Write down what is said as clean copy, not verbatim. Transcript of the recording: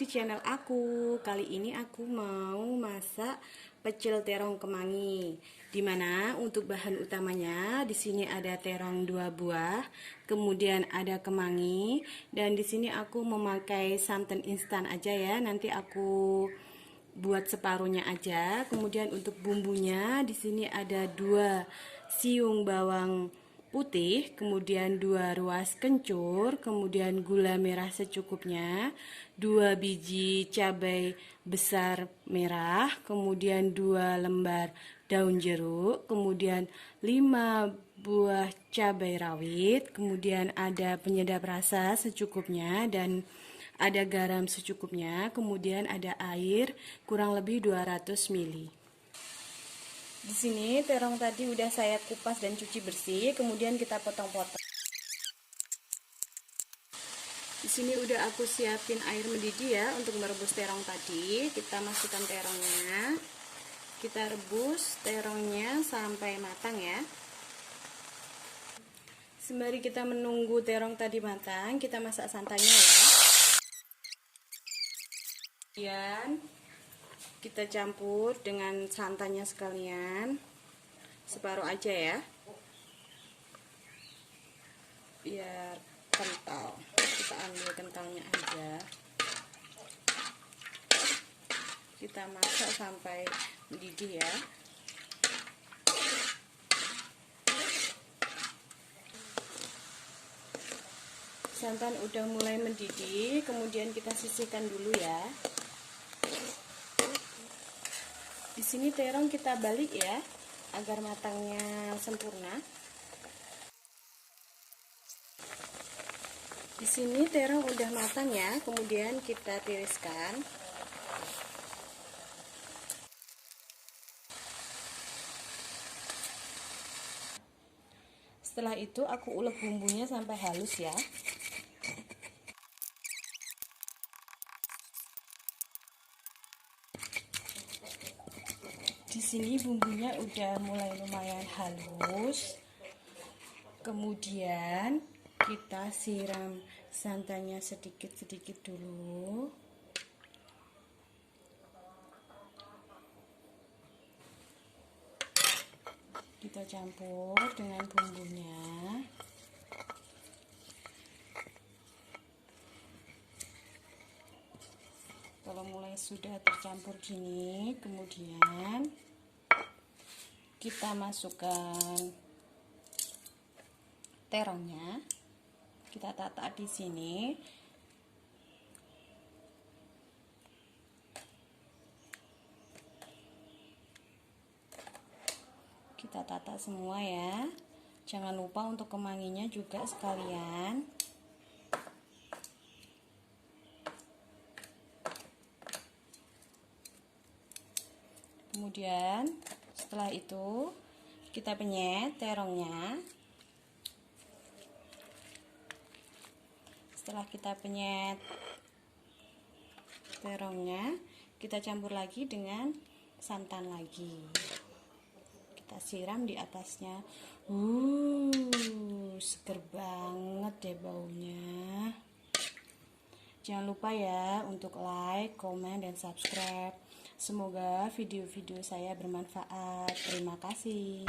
channel aku. Kali ini aku mau masak pecel terong kemangi. Dimana untuk bahan utamanya di sini ada terong 2 buah, kemudian ada kemangi, dan di sini aku memakai santan instan aja ya. Nanti aku buat separuhnya aja. Kemudian untuk bumbunya di sini ada 2 siung bawang putih, kemudian 2 ruas kencur, kemudian gula merah secukupnya, 2 biji cabai besar merah, kemudian 2 lembar daun jeruk, kemudian 5 buah cabai rawit, kemudian ada penyedap rasa secukupnya, dan ada garam secukupnya, kemudian ada air kurang lebih 200 ml. Di sini terong tadi udah saya kupas dan cuci bersih, kemudian kita potong-potong. Di sini udah aku siapin air mendidih ya untuk merebus terong tadi. Kita masukkan terongnya. Kita rebus terongnya sampai matang ya. Sembari kita menunggu terong tadi matang, kita masak santannya ya. Kemudian kita campur dengan santannya sekalian, separuh aja ya, biar kental. Kita ambil kentalnya aja, kita masak sampai mendidih ya. Santan udah mulai mendidih, kemudian kita sisihkan dulu ya. Di sini terong kita balik ya, agar matangnya sempurna. Di sini terong udah matang ya, kemudian kita tiriskan. Setelah itu aku ulek bumbunya sampai halus ya. Di sini bumbunya udah mulai lumayan halus. Kemudian kita siram santannya sedikit-sedikit dulu. Kita campur dengan bumbunya. Kalau mulai sudah tercampur gini, kemudian kita masukkan terongnya. Kita tata di sini. Kita tata semua ya. Jangan lupa untuk kemanginya juga sekalian. Kemudian setelah itu kita penyet terongnya. Setelah kita penyet terongnya, kita campur lagi dengan santan lagi. Kita siram di atasnya. Seger banget deh baunya. Jangan lupa ya untuk like, komen, dan subscribe. Semoga video-video saya bermanfaat. Terima kasih.